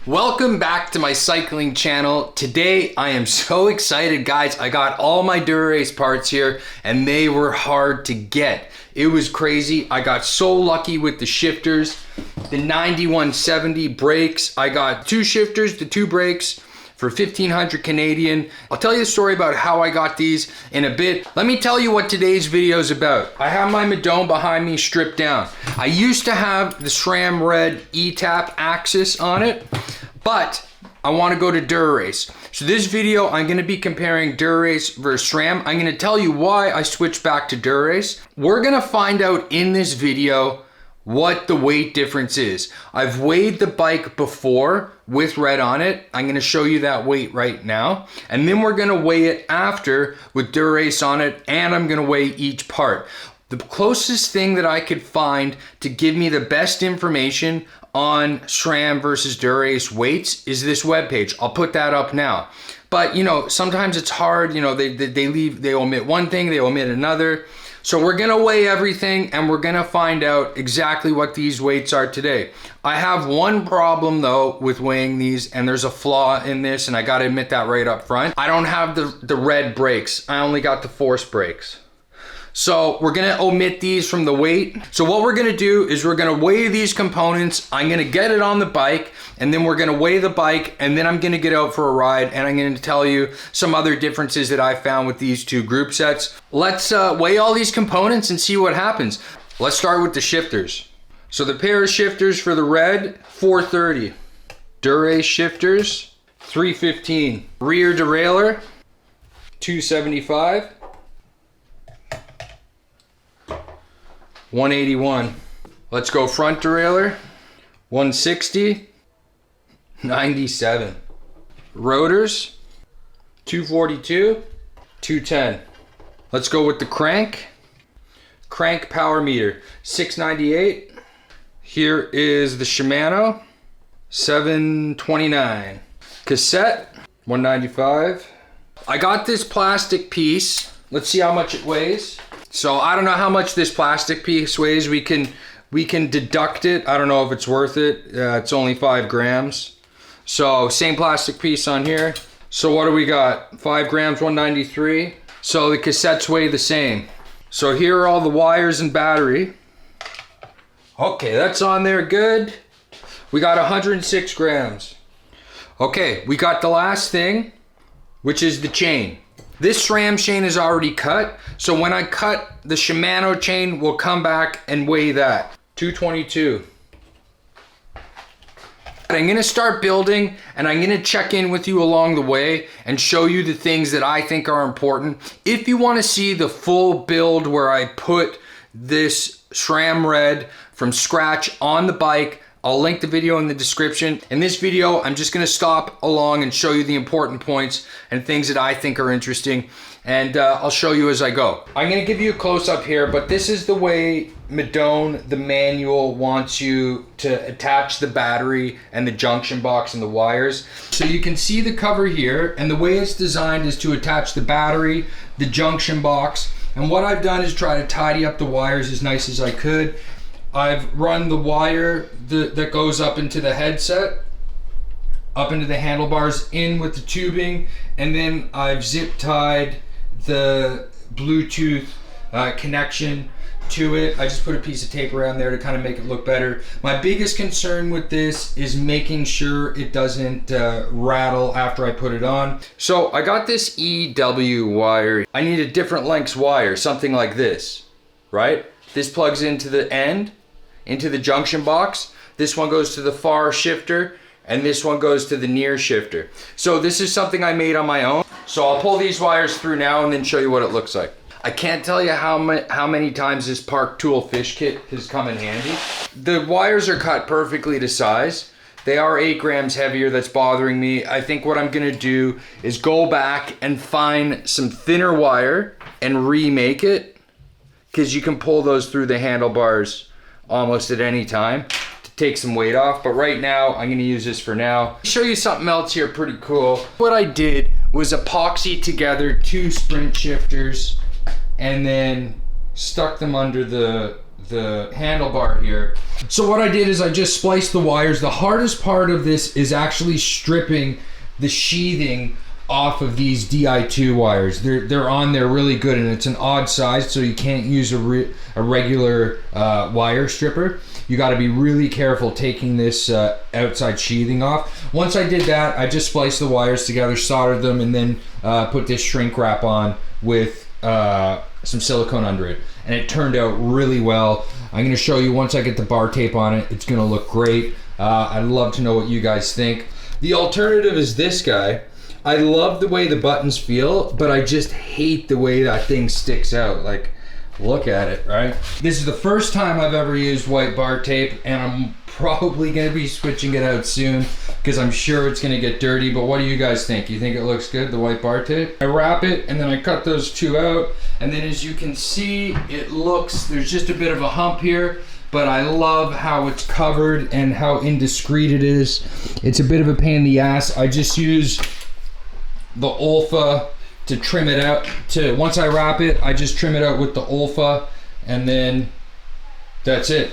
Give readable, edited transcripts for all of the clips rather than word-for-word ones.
Welcome back to my cycling channel. Today I am so excited, guys. I got all my Dura parts here and they were hard to get. It was crazy. I got so lucky with the shifters, the 9170 brakes. I got 2 shifters, the 2 brakes for 1,500 Canadian. I'll tell you a story about how I got these in a bit. Let me tell you what today's video is about. I have my Madone behind me stripped down. I used to have the Sram Red E-Tap axis on it, but I want to go to Dura. So this video, I'm going to be comparing Dura versus Sram. I'm going to tell you why I switched back to Dura. We're going to find out in this video what the weight difference is. I've weighed the bike before with red on it. I'm going to show you that weight right now. And then we're going to weigh it after with Dura on it, and I'm going to weigh each part. The closest thing that I could find to give me the best information on Sram versus Dura weights is this webpage. I'll put that up now. But you know, sometimes it's hard, you know, they omit one thing, they omit another. So we're gonna weigh everything and we're gonna find out exactly what these weights are today. I have one problem though with weighing these, and there's a flaw in this, and I gotta admit that right up front. I don't have the red brakes. I only got the force brakes. So we're gonna omit these from the weight. So what we're gonna do is we're gonna weigh these components. I'm gonna get it on the bike, and then we're gonna weigh the bike, and then I'm gonna get out for a ride, and I'm gonna tell you some other differences that I found with these 2 group sets. Let's weigh all these components and see what happens. Let's start with the shifters. So the pair of shifters for the red, 430. Dura shifters, 315. Rear derailleur, 275. 181. Let's go front derailleur. 160. 97. Rotors. 242. 210. Let's go with the crank. Crank power meter. 698. Here is the Shimano. 729. Cassette. 195. I got this plastic piece. Let's see how much it weighs. So I don't know how much this plastic piece weighs. We can deduct it. I don't know if it's worth it. It's only 5 grams. So same plastic piece on here. So what do we got? 5 grams, 193. So the cassettes weigh the same. So here are all the wires and battery. Okay, that's on there good. We got 106 grams. Okay, we got the last thing, which is the chain. This SRAM chain is already cut, so when I cut the Shimano chain, we'll come back and weigh that. 222. I'm gonna start building, and I'm gonna check in with you along the way and show you the things that I think are important. If you wanna see the full build where I put this SRAM Red from scratch on the bike, I'll link the video in the description. In this video, I'm just gonna stop along and show you the important points and things that I think are interesting, and I'll show you as I go. I'm gonna give you a close-up here, but this is the way Madone, the manual, wants you to attach the battery and the junction box and the wires. So you can see the cover here, and the way it's designed is to attach the battery, the junction box, and what I've done is try to tidy up the wires as nice as I could. I've run the wire that goes up into the headset, up into the handlebars, in with the tubing, and then I've zip tied the Bluetooth connection to it. I just put a piece of tape around there to kind of make it look better. My biggest concern with this is making sure it doesn't rattle after I put it on. So I got this EW wire. I need a different lengths wire, something like this, right? This plugs into the end, into the junction box. This one goes to the far shifter, and this one goes to the near shifter. So this is something I made on my own. So I'll pull these wires through now and then show you what it looks like. I can't tell you how many times this Park Tool fish kit has come in handy. The wires are cut perfectly to size. They are 8 grams heavier. That's bothering me. I think what I'm gonna do is go back and find some thinner wire and remake it, because you can pull those through the handlebars almost at any time to take some weight off. But right now, I'm gonna use this for now. I'll show you something else here pretty cool. What I did was epoxy together 2 sprint shifters and then stuck them under the the handlebar here. So what I did is I just spliced the wires. The hardest part of this is actually stripping the sheathing off of these Di2 wires. They're on there really good, and it's an odd size, so you can't use a regular wire stripper. You got to be really careful taking this outside sheathing off. Once I did that, I just spliced the wires together, soldered them, and then put this shrink wrap on with some silicone under it, and it turned out really well. I'm going to show you once I get the bar tape on it. It's going to look great. I'd love to know what you guys think. The alternative is this guy. I love the way the buttons feel, but I just hate the way that thing sticks out. Like, look at it, right? This is the first time I've ever used white bar tape, and I'm probably gonna be switching it out soon because I'm sure it's gonna get dirty. But what do you guys think? You think it looks good, the white bar tape? I wrap it, and then I cut those two out, and then as you can see, it looks, there's just a bit of a hump here, but I love how it's covered and how indiscreet it is. It's a bit of a pain in the ass. I just use the Olfa to trim it out. Once I wrap it, I just trim it out with the Olfa, and then that's it.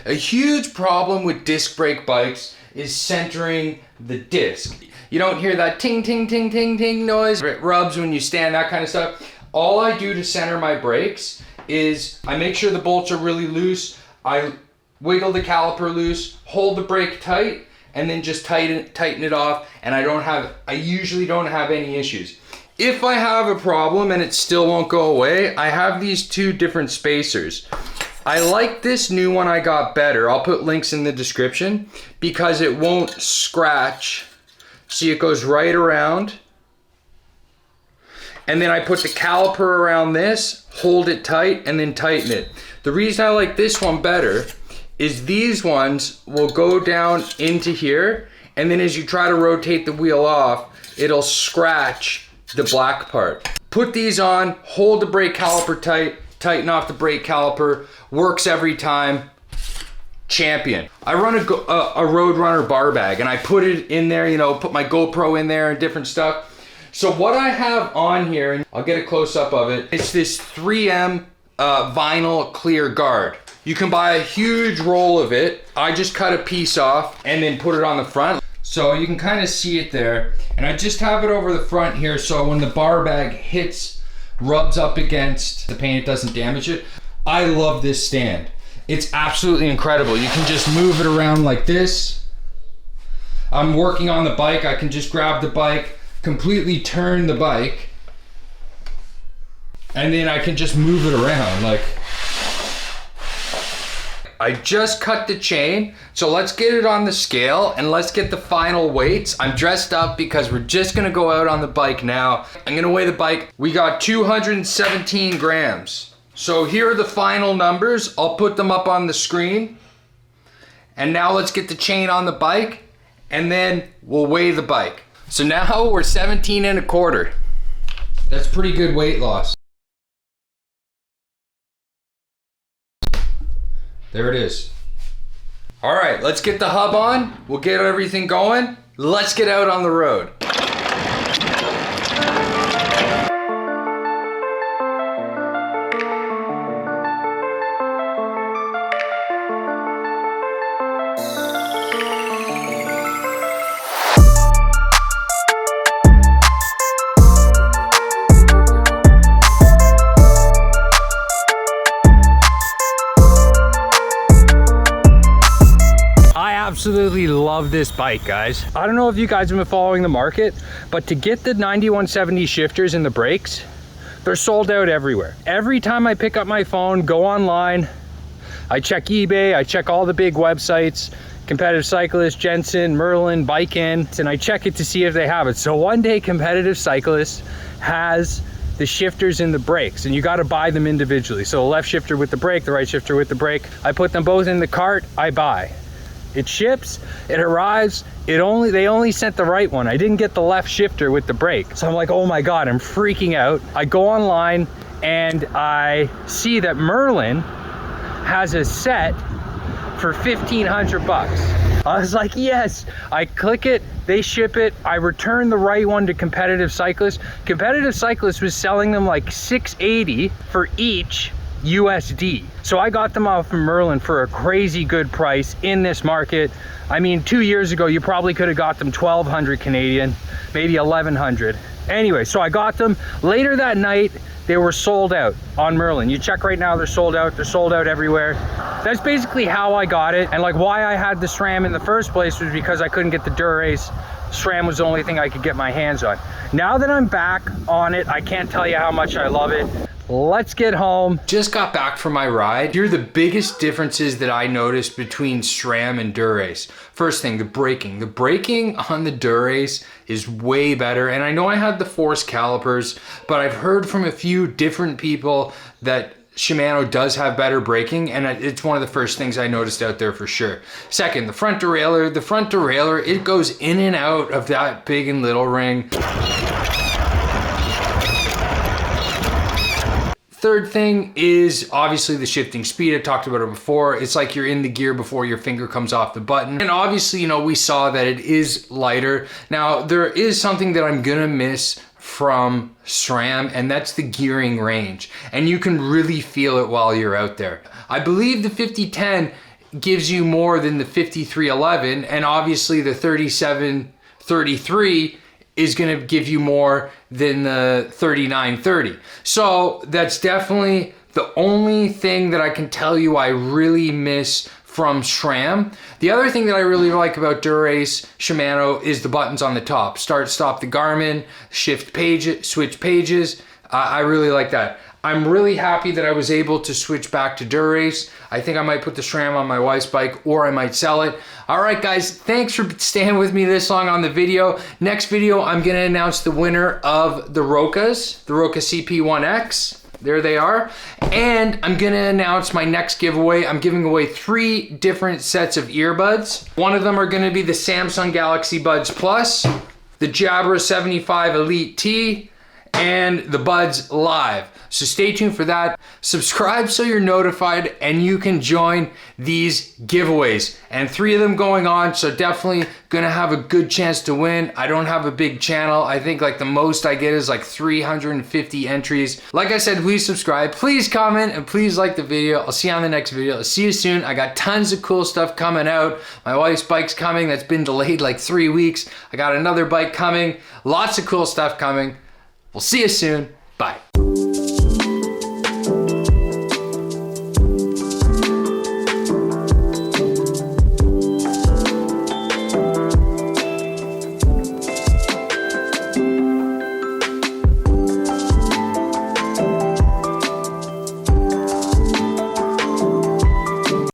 A huge problem with disc brake bikes is centering the disc. You don't hear that ting ting ting ting ting noise. It rubs when you stand, that kind of stuff. All I do to center my brakes is I make sure the bolts are really loose. I wiggle the caliper loose, hold the brake tight, and then just tighten it off, and I usually don't have any issues. If I have a problem and it still won't go away, I have these two different spacers. I like this new one I got better. I'll put links in the description because it won't scratch. See, it goes right around. And then I put the caliper around this, hold it tight, and then tighten it. The reason I like this one better is these ones will go down into here, and then as you try to rotate the wheel off, it'll scratch the black part. Put these on, hold the brake caliper tight, tighten off the brake caliper, works every time. Champion. I run a Roadrunner bar bag, and I put it in there, you know, put my GoPro in there and different stuff. So what I have on here, and I'll get a close up of it, it's this 3M vinyl clear guard. You can buy a huge roll of it. I just cut a piece off and then put it on the front. So you can kind of see it there. And I just have it over the front here so when the bar bag rubs up against the paint, it doesn't damage it. I love this stand. It's absolutely incredible. You can just move it around like this. I'm working on the bike. I can just grab the bike, completely turn the bike, and then I can just move it around like. I just cut the chain, so let's get it on the scale and let's get the final weights. I'm dressed up because we're just gonna go out on the bike now. I'm gonna weigh the bike. We got 217 grams. So here are the final numbers. I'll put them up on the screen. And now let's get the chain on the bike and then we'll weigh the bike. So now we're 17 and a quarter. That's pretty good weight loss. There it is. All right, let's get the hub on. We'll get everything going. Let's get out on the road. Absolutely love this bike, guys. I don't know if you guys have been following the market, but to get the 9170 shifters and the brakes, they're sold out everywhere. Every time I pick up my phone, go online, I check eBay, I check all the big websites, Competitive Cyclist, Jensen, Merlin, Bike In, and I check it to see if they have it. So one day Competitive Cyclist has the shifters and the brakes, and you got to buy them individually. So a left shifter with the brake, the right shifter with the brake. I put them both in the cart, I buy. It ships, it arrives, they only sent the right one. I didn't get the left shifter with the brake. So I'm like, oh my God, I'm freaking out. I go online and I see that Merlin has a set for 1,500 bucks. I was like, yes. I click it, they ship it, I return the right one to Competitive Cyclist. Competitive Cyclist was selling them like $680 for each USD. So I got them off of Merlin for a crazy good price in this market. I mean, 2 years ago, you probably could have got them 1,200 Canadian, maybe 1,100. Anyway, so I got them. Later that night, they were sold out on Merlin. You check right now, they're sold out everywhere. That's basically how I got it. And like why I had the SRAM in the first place was because I couldn't get the Dura. SRAM was the only thing I could get my hands on. Now that I'm back on it, I can't tell you how much I love it. Let's get home. Just got back from my ride. Here are the biggest differences that I noticed between SRAM and Dura. First thing, the braking. The braking on the Dura is way better. And I know I had the force calipers, but I've heard from a few different people that Shimano does have better braking, and it's one of the first things I noticed out there for sure. Second, the front derailleur. The front derailleur, it goes in and out of that big and little ring. Third thing is obviously the shifting speed. I talked about it before. It's like you're in the gear before your finger comes off the button. And obviously, you know, we saw that it is lighter. Now, there is something that I'm gonna miss from SRAM, and that's the gearing range. And you can really feel it while you're out there. I believe the 5010 gives you more than the 5311, and obviously the 3733 is gonna give you more than the 3930. So that's definitely the only thing that I can tell you I really miss from SRAM. The other thing that I really like about Dura-Ace Shimano is the buttons on the top. Start, stop the Garmin, shift pages, switch pages. I really like that. I'm really happy that I was able to switch back to Dura-Ace. I think I might put the SRAM on my wife's bike, or I might sell it. All right, guys, thanks for staying with me this long on the video. Next video, I'm gonna announce the winner of the Rokas, the Roka CP1X. There they are. And I'm gonna announce my next giveaway. I'm giving away 3 different sets of earbuds. One of them are gonna be the Samsung Galaxy Buds Plus, the Jabra 75 Elite T, and the Buds Live. So stay tuned for that. Subscribe so you're notified and you can join these giveaways. And 3 of them going on, so definitely gonna have a good chance to win. I don't have a big channel. I think like the most I get is like 350 entries. Like I said, please subscribe, please comment, and please like the video. I'll see you on the next video. I'll see you soon. I got tons of cool stuff coming out. My wife's bike's coming. That's been delayed like 3 weeks. I got another bike coming. Lots of cool stuff coming. We'll see you soon. Bye.